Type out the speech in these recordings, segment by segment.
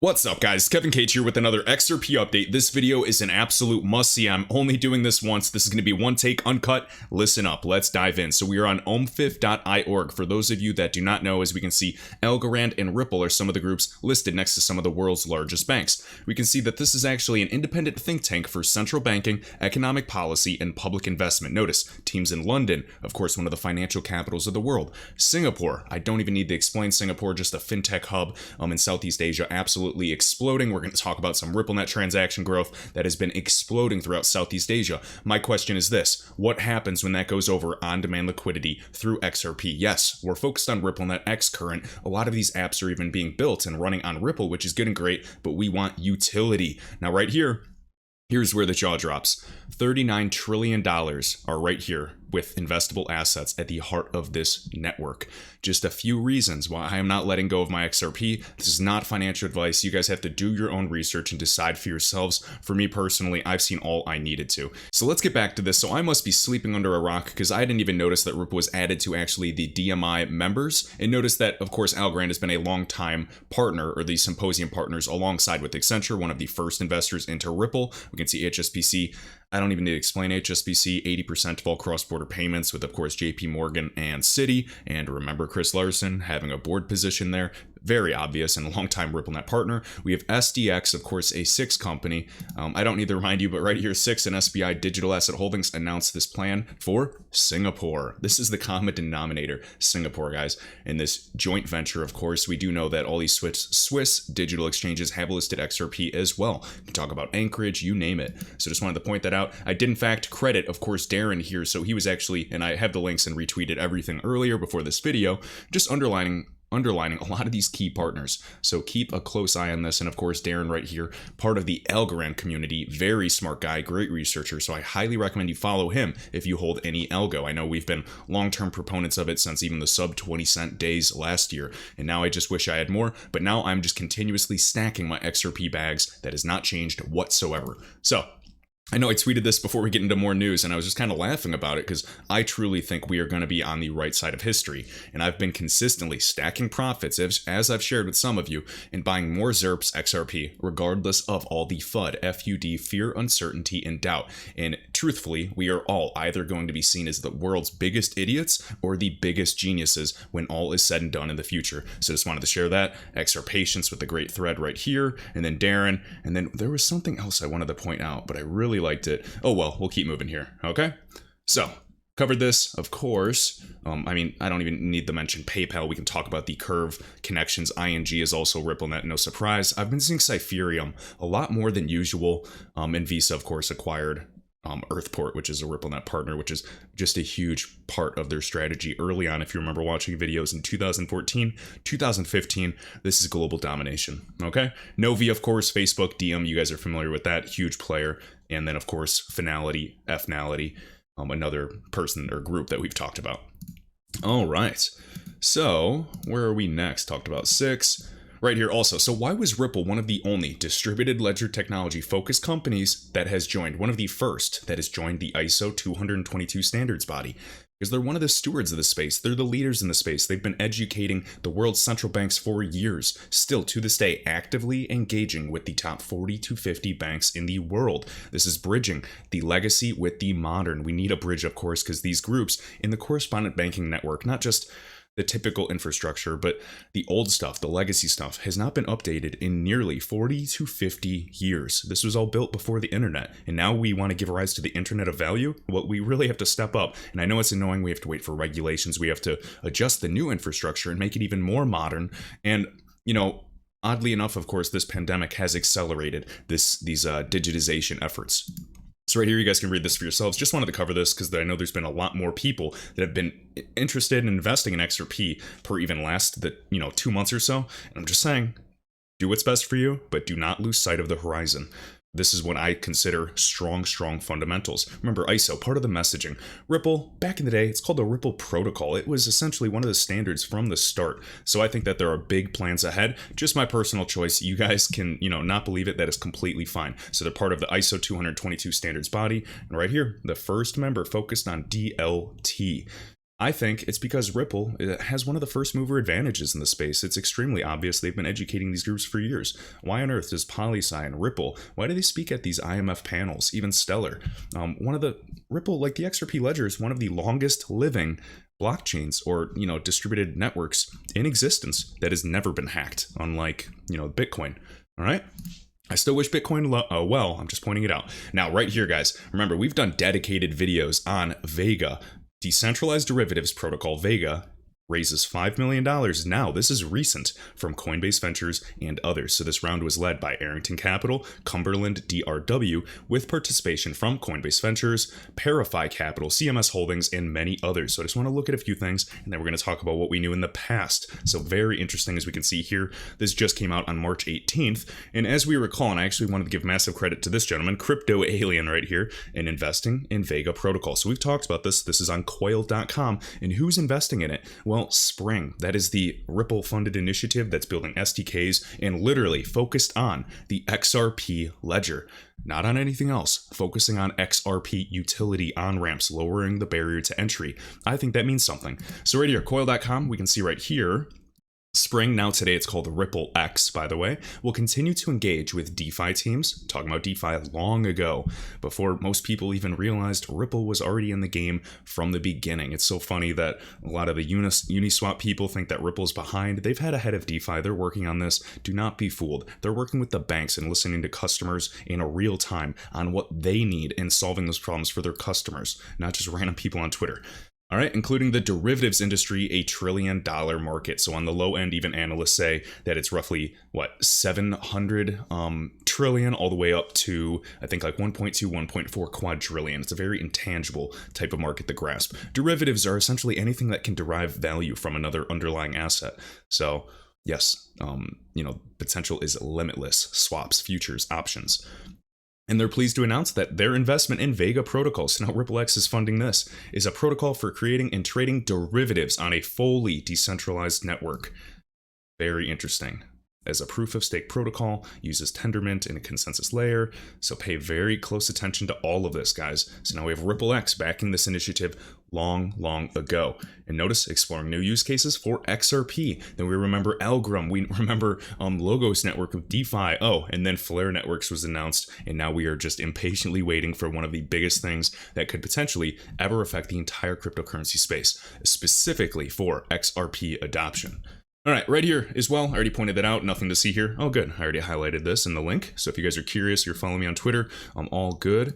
What's up guys, Kevin Cage here with another XRP update. This video is an absolute must-see. I'm only doing this once. This is going to be one take, uncut. Listen up, let's dive in. So we are on omfif.org. For those of you that do not know, as we can see, Algorand and Ripple are some of the groups listed next to some of the world's largest banks. We can see that this is actually an independent think tank for central banking, economic policy, and public investment. Notice, teams in London, of course, one of the financial capitals of the world. Singapore, I don't even need to explain Singapore, just a fintech hub in Southeast Asia, absolutely exploding. We're going to talk about some RippleNet transaction growth that has been exploding throughout Southeast Asia. My question is this: what happens when that goes over on-demand liquidity through XRP? Yes, we're focused on RippleNet X Current. A lot of these apps are even being built and running on Ripple, which is good and great, but we want utility. Now right here, here's where the jaw drops. $39 trillion are right here with investable assets at the heart of this network. Just a few reasons why I am not letting go of my XRP. This is not financial advice. You guys have to do your own research and decide for yourselves. For me personally, I've seen all I needed to. So let's get back to this. So I must be sleeping under a rock because I didn't even notice that Ripple was added to actually the DMI members. And notice that, of course, Algorand has been a long-time partner, or the symposium partners, alongside with Accenture, one of the first investors into Ripple. We can see HSBC. I don't even need to explain HSBC, 80% of all cross-border payments with, of course, JP Morgan and Citi. And remember Chris Larson having a board position there. Very obvious and a long-time RippleNet partner. We have SDX, of course, a SIX company. I don't need to remind you, but right here, SIX and SBI Digital Asset Holdings announced this plan for Singapore. This is the common denominator, Singapore, guys. In this joint venture, of course, we do know that all these Swiss digital exchanges have listed XRP as well. We can talk about Anchorage, you name it. So just wanted to point that out. I did, in fact, credit, of course, Darren here. So he was actually, and I have the links and retweeted everything earlier before this video, just underlining a lot of these key partners. So keep a close eye on this. And of course, Darren right here, part of the Algorand community, very smart guy, great researcher. So I highly recommend you follow him if you hold any algo. I know we've been long-term proponents of it since even the sub 20 cent days last year. And now I just wish I had more, but now I'm just continuously stacking my XRP bags. That has not changed whatsoever. So I know I tweeted this before we get into more news, and I was just kind of laughing about it because I truly think we are going to be on the right side of history. And I've been consistently stacking profits, as I've shared with some of you, and buying more ZERPs XRP, regardless of all the FUD, F-U-D, fear, uncertainty, and doubt. And truthfully, we are all either going to be seen as the world's biggest idiots or the biggest geniuses when all is said and done in the future. So just wanted to share that. XR Patience with the great thread right here, and then Darren, and then there was something else I wanted to point out, but I really liked it. Oh well, we'll keep moving here. Okay, so covered this, of course. I mean, I don't even need to mention PayPal. We can talk about the Curve connections. ING is also RippleNet, no surprise. I've been seeing Cypherium a lot more than usual, and Visa, of course, acquired Earthport, which is a RippleNet partner, which is just a huge part of their strategy early on. If you remember watching videos in 2014, 2015, this is global domination. Okay, Novi, of course, Facebook, Diem, you guys are familiar with that, huge player. And then, of course, Finality, Fnality, another person or group that we've talked about. All right, so where are we next? Talked about SIX. Right here also. So why was Ripple one of the only distributed ledger technology focused companies that has joined, one of the first that has joined the ISO 222 standards body? Because they're one of the stewards of the space. They're the leaders in the space. They've been educating the world's central banks for years, still to this day actively engaging with the top 40 to 50 banks in the world. This is bridging the legacy with the modern. We need a bridge, of course, because these groups in the correspondent banking network, not just the typical infrastructure, but the old stuff, the legacy stuff, has not been updated in nearly 40 to 50 years. This was all built before the internet, and now we want to give rise to the internet of value. Well, we really have to step up, and I know it's annoying. We have to wait for regulations. We have to adjust the new infrastructure and make it even more modern. And, you know, oddly enough, of course, this pandemic has accelerated these digitization efforts. So right here, you guys can read this for yourselves. Just wanted to cover this because I know there's been a lot more people that have been interested in investing in XRP per even last 2 months or so. And I'm just saying, do what's best for you, but do not lose sight of the horizon. This is what I consider strong fundamentals. Remember ISO, part of the messaging. Ripple, back in the day, it's called the Ripple Protocol. It was essentially one of the standards from the start. So I think that there are big plans ahead. Just my personal choice. You guys can, not believe it. That is completely fine. So they're part of the ISO 222 standards body. And right here, the first member focused on DLT. I think it's because Ripple has one of the first mover advantages in the space. It's extremely obvious. They've been educating these groups for years. Why on earth does PolySci and Ripple, why do they speak at these IMF panels? Even Stellar. One of the Ripple, like the XRP ledger, is one of the longest living blockchains or, distributed networks in existence that has never been hacked, unlike, Bitcoin. All right. I still wish Bitcoin well. I'm just pointing it out. Now, right here, guys, remember, we've done dedicated videos on Vega. Decentralized derivatives protocol Vega raises $5 million now. This is recent from Coinbase Ventures and others. So this round was led by Arrington Capital, Cumberland DRW, with participation from Coinbase Ventures, Parify Capital, CMS Holdings, and many others. So I just want to look at a few things, and then we're going to talk about what we knew in the past. So very interesting, as we can see here. This just came out on March 18th. And as we recall, and I actually wanted to give massive credit to this gentleman, Crypto Alien right here, in investing in Vega protocol. So we've talked about this. This is on coil.com. And who's investing in it? Well, Spring. That is the Ripple funded initiative that's building SDKs and literally focused on the XRP ledger, not on anything else, focusing on XRP utility on-ramps, lowering the barrier to entry. I think that means something. So right here, coil.com, we can see right here, Spring, now today it's called Ripple X, by the way, will continue to engage with DeFi teams, talking about DeFi long ago, before most people even realized Ripple was already in the game from the beginning. It's so funny that a lot of the Uniswap people think that Ripple's behind. They've had a head of DeFi. They're working on this. Do not be fooled. They're working with the banks and listening to customers in a real time on what they need and solving those problems for their customers, not just random people on Twitter. All right, including the derivatives industry, $1 trillion market. So on the low end, even analysts say that it's roughly, 700 trillion, all the way up to, I think, like 1.2, 1.4 quadrillion. It's a very intangible type of market to grasp. Derivatives are essentially anything that can derive value from another underlying asset. So yes, potential is limitless. Swaps, futures, options. And they're pleased to announce that their investment in Vega protocol, so now RippleX is funding this, is a protocol for creating and trading derivatives on a fully decentralized network. Very interesting. As a proof-of-stake protocol, uses Tendermint in a consensus layer, so pay very close attention to all of this, guys. So now we have RippleX backing this initiative long ago. And notice, exploring new use cases for XRP. Then we remember Algorand, we remember Logos Network of DeFi, and then Flare Networks was announced, and now we are just impatiently waiting for one of the biggest things that could potentially ever affect the entire cryptocurrency space, specifically for XRP adoption. All right, right here as well, I already pointed that out, nothing to see here. Oh, good, I already highlighted this in the link. So if you guys are curious, you're following me on Twitter, I'm all good.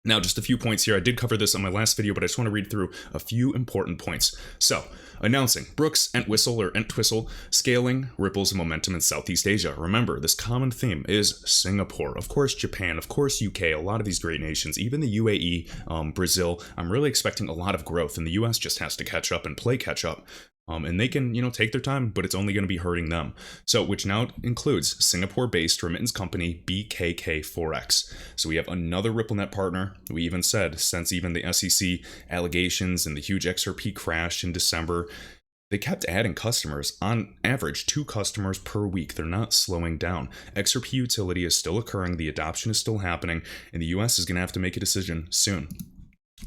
Now, just a few points here. I did cover this on my last video, but I just want to read through a few important points. So, announcing Brooks Entwistle scaling Ripple's momentum in Southeast Asia. Remember, this common theme is Singapore, of course Japan, of course UK, a lot of these great nations, even the UAE, Brazil. I'm really expecting a lot of growth, and the US just has to catch up and play catch up. And they can, take their time, but it's only going to be hurting them. So, which now includes Singapore-based remittance company BKK Forex. So we have another RippleNet partner. We even said, since even the SEC allegations and the huge XRP crash in December, they kept adding customers, on average 2 customers per week. They're not slowing down. XRP utility is still occurring, the adoption is still happening, and the US is going to have to make a decision soon.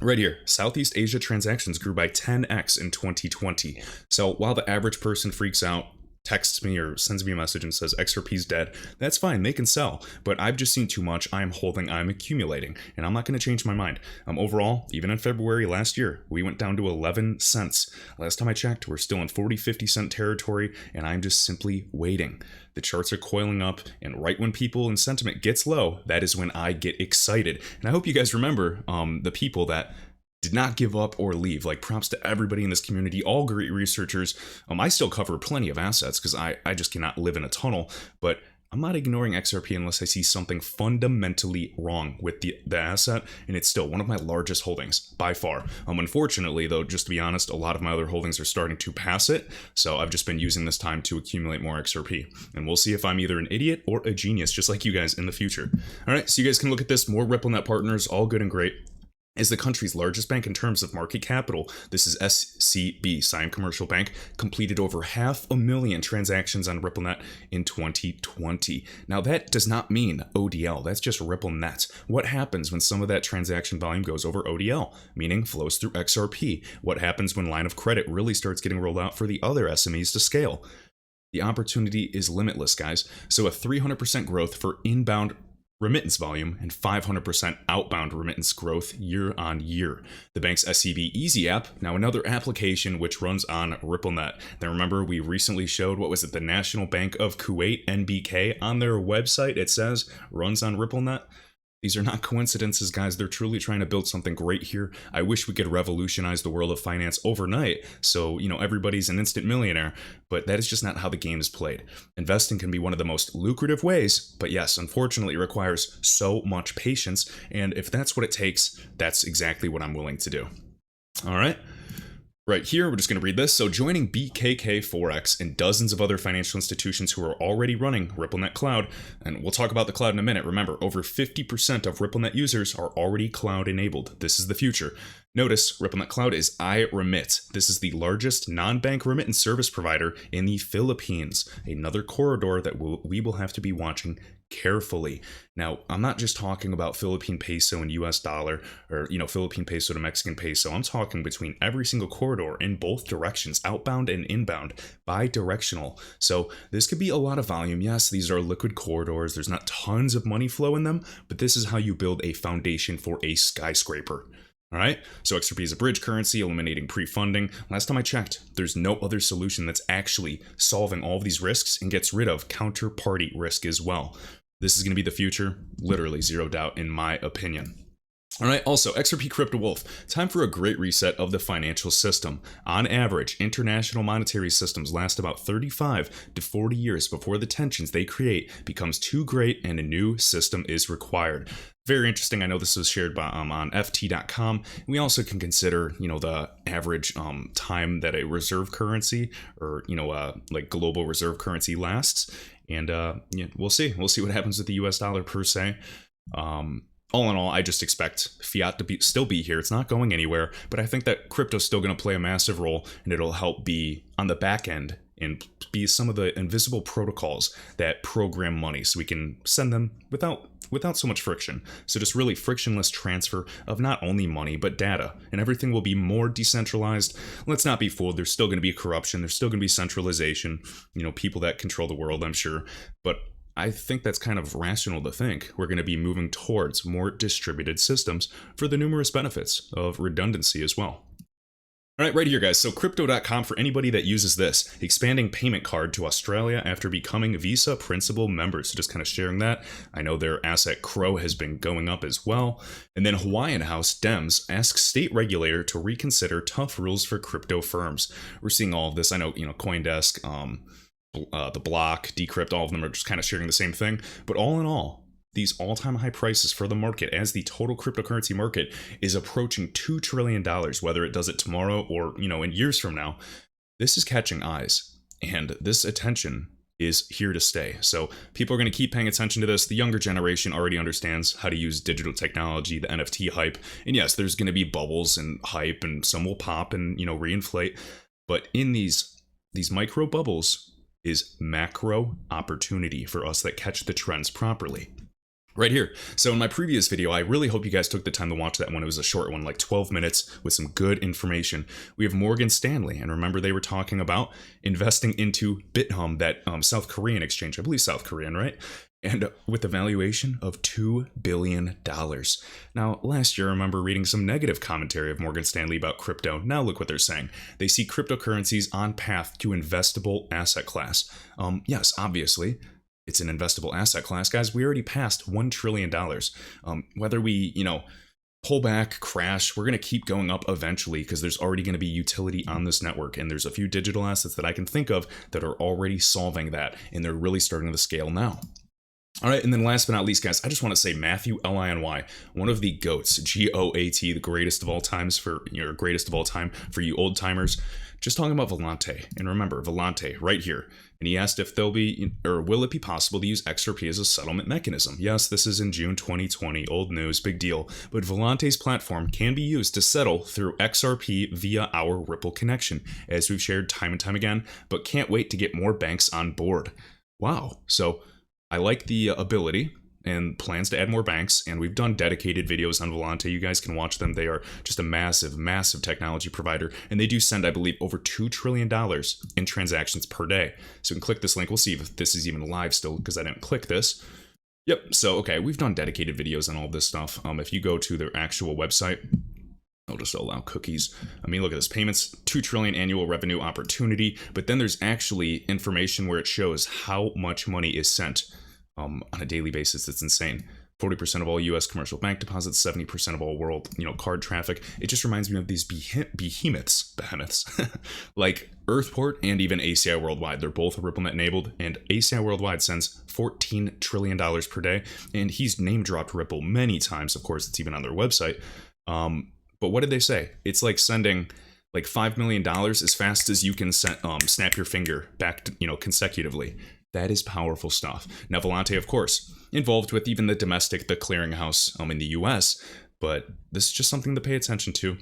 Right here, Southeast Asia transactions grew by 10x in 2020. So while the average person freaks out, texts me or sends me a message and says XRP's dead, that's fine, they can sell. But I've just seen too much, I'm holding, I'm accumulating, and I'm not going to change my mind. Overall, even in February last year, we went down to 11 cents. Last time I checked, we're still in 40-50 cent territory, and I'm just simply waiting. The charts are coiling up, and right when people and sentiment gets low, that is when I get excited. And I hope you guys remember the people that did not give up or leave. Like, props to everybody in this community, all great researchers. I still cover plenty of assets because I just cannot live in a tunnel, but I'm not ignoring XRP unless I see something fundamentally wrong with the asset, and it's still one of my largest holdings by far. Unfortunately, though, just to be honest, a lot of my other holdings are starting to pass it, so I've just been using this time to accumulate more XRP, and we'll see if I'm either an idiot or a genius, just like you guys in the future. All right, so you guys can look at this, more RippleNet partners, all good and great. As the country's largest bank in terms of market capital, this is SCB, Siam Commercial Bank, completed over 500,000 transactions on RippleNet in 2020. Now that does not mean ODL, that's just RippleNet. What happens when some of that transaction volume goes over ODL, meaning flows through XRP? What happens when line of credit really starts getting rolled out for the other SMEs to scale? The opportunity is limitless, guys. So a 300% growth for inbound remittance volume and 500% outbound remittance growth year on year. The bank's SCB Easy app, now another application which runs on RippleNet. Now remember, we recently showed, what was it, the National Bank of Kuwait, NBK, on their website. It says runs on RippleNet. These are not coincidences, guys. They're truly trying to build something great here. I wish we could revolutionize the world of finance overnight, so, everybody's an instant millionaire, but that is just not how the game is played. Investing can be one of the most lucrative ways, but yes, unfortunately, it requires so much patience, and if that's what it takes, that's exactly what I'm willing to do. All right. Right here, we're just going to read this. So joining BKK Forex and dozens of other financial institutions who are already running RippleNet Cloud, and we'll talk about the cloud in a minute. Remember, over 50% of RippleNet users are already cloud enabled. This is the future. Notice RippleNet Cloud is iRemit. This is the largest non-bank remittance service provider in the Philippines, another corridor that we will have to be watching carefully. Now, I'm not just talking about Philippine peso and US dollar, or Philippine peso to Mexican peso. I'm talking between every single corridor in both directions, outbound and inbound, bi-directional. So this could be a lot of volume. Yes, these are liquid corridors. There's not tons of money flow in them, but this is how you build a foundation for a skyscraper. All right, so XRP is a bridge currency, eliminating pre-funding. Last time I checked, there's no other solution that's actually solving all of these risks and gets rid of counterparty risk as well. This is going to be the future, literally zero doubt in my opinion. All right, also, XRP Crypto Wolf, time for a great reset of the financial system. On average, international monetary systems last about 35 to 40 years before the tensions they create becomes too great and a new system is required. Very interesting. I know this was shared by, on ft.com. We also can consider, the average time that a reserve currency or, like global reserve currency lasts. And yeah, we'll see. We'll see what happens with the US dollar per se. All in all, I just expect fiat to still be here. It's not going anywhere, but I think that crypto's still going to play a massive role, and it'll help be on the back end and be some of the invisible protocols that program money so we can send them without so much friction. So just really frictionless transfer of not only money, but data, and everything will be more decentralized. Let's not be fooled. There's still going to be corruption. There's still going to be centralization, people that control the world, I'm sure. But I think that's kind of rational to think. We're going to be moving towards more distributed systems for the numerous benefits of redundancy as well. All right, right here, guys. So crypto.com, for anybody that uses this, expanding payment card to Australia after becoming Visa Principal members. So just kind of sharing that. I know their asset Crow has been going up as well. And then Hawaiian House Dems asks state regulator to reconsider tough rules for crypto firms. We're seeing all of this. I know, CoinDesk, the Block, Decrypt, all of them are just kind of sharing the same thing. But all in all, these all-time high prices for the market as the total cryptocurrency market is approaching $2 trillion, whether it does it tomorrow or, in years from now. This is catching eyes, and this attention is here to stay. So people are going to keep paying attention to this. The younger generation already understands how to use digital technology, the NFT hype. And yes, there's going to be bubbles and hype, and some will pop and, reinflate. But in these micro bubbles is macro opportunity for us that catch the trends properly. Right here. So in my previous video, I really hope you guys took the time to watch that one. It was a short one, like 12 minutes with some good information. We have Morgan Stanley, and remember they were talking about investing into BitHum, that South Korean exchange, I believe South Korean, right? And with a valuation of $2 billion. Now, last year, I remember reading some negative commentary of Morgan Stanley about crypto. Now look what they're saying. They see cryptocurrencies on path to investable asset class. Yes, obviously, it's an investable asset class. Guys, we already passed $1 trillion. Whether we, pull back, crash, we're going to keep going up eventually because there's already going to be utility on this network. And there's a few digital assets that I can think of that are already solving that. And they're really starting to scale now. All right, and then last but not least, guys, I just want to say Matthew Liny, one of the GOATs, GOAT, the greatest of all times for greatest of all time for you old timers, just talking about Volante. And remember, Volante right here. And he asked if there'll be, or will it be possible to use XRP as a settlement mechanism? Yes, this is in June 2020, old news, big deal. But Volante's platform can be used to settle through XRP via our Ripple connection, as we've shared time and time again, but can't wait to get more banks on board. Wow. So I like the ability and plans to add more banks, and we've done dedicated videos on Volante. You guys can watch them. They are just a massive, massive technology provider, and they do send, I believe, over $2 trillion in transactions per day. So you can click this link. We'll see if this is even live still, because I didn't click this. Yep, so okay, we've done dedicated videos on all this stuff. If you go to their actual website, I'll just allow cookies. I mean, look at this. Payments, 2 trillion annual revenue opportunity, but then there's actually information where it shows how much money is sent on a daily basis. It's insane. 40% of all U.S. commercial bank deposits, 70% of all world, card traffic. It just reminds me of these behemoths, like Earthport and even ACI Worldwide. They're both RippleNet enabled, and ACI Worldwide sends $14 trillion per day, and he's name-dropped Ripple many times. Of course, it's even on their website. But what did they say? It's like sending like $5 million as fast as you can snap your finger back, consecutively. That is powerful stuff. Now, Volante, of course, involved with even the clearinghouse in the US, but this is just something to pay attention to.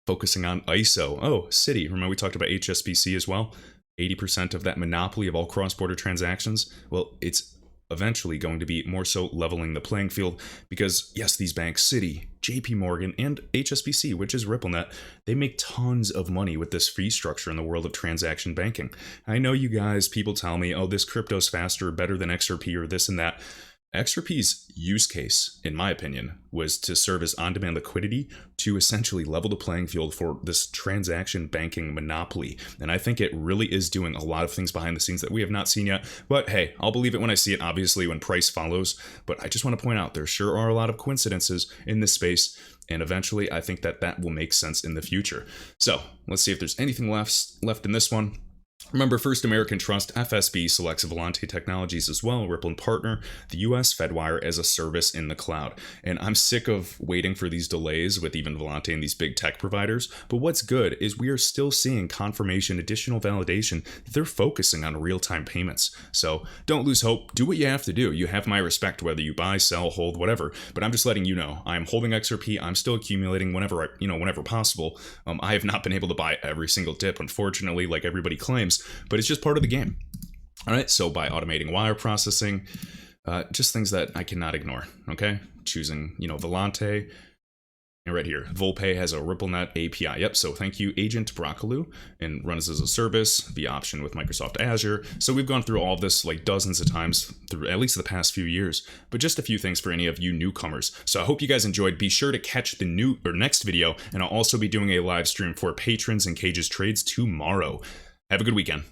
Focusing on ISO. Oh, Citi. Remember we talked about HSBC as well? 80% of that monopoly of all cross-border transactions? Well, it's eventually going to be more so leveling the playing field because, yes, these banks, Citi, JP Morgan, and HSBC, which is RippleNet, they make tons of money with this fee structure in the world of transaction banking. I know you guys, people tell me, oh, this crypto's faster, better than XRP or this and that. XRP's use case, in my opinion, was to serve as on-demand liquidity to essentially level the playing field for this transaction banking monopoly. And I think it really is doing a lot of things behind the scenes that we have not seen yet. But hey, I'll believe it when I see it, obviously, when price follows. But I just want to point out there sure are a lot of coincidences in this space. And eventually, I think that will make sense in the future. So let's see if there's anything left in this one. Remember, First American Trust, FSB, selects Volante Technologies as well, Ripple and partner, the US Fedwire as a service in the cloud. And I'm sick of waiting for these delays with even Volante and these big tech providers. But what's good is we are still seeing confirmation, additional validation that they're focusing on real-time payments. So don't lose hope. Do what you have to do. You have my respect, whether you buy, sell, hold, whatever. But I'm just letting you know, I'm holding XRP. I'm still accumulating whenever possible. I have not been able to buy every single dip, unfortunately, like everybody claims. But it's just part of the game. All right, so by automating wire processing, just things that I cannot ignore, okay? Choosing, Volante, and right here, Volpay has a RippleNet API. Yep, so thank you, Agent Brockaloo, and runs as a service, the option with Microsoft Azure. So we've gone through all of this like dozens of times through at least the past few years, but just a few things for any of you newcomers. So I hope you guys enjoyed. Be sure to catch the next video, and I'll also be doing a live stream for patrons and Cage's Trades tomorrow. Have a good weekend.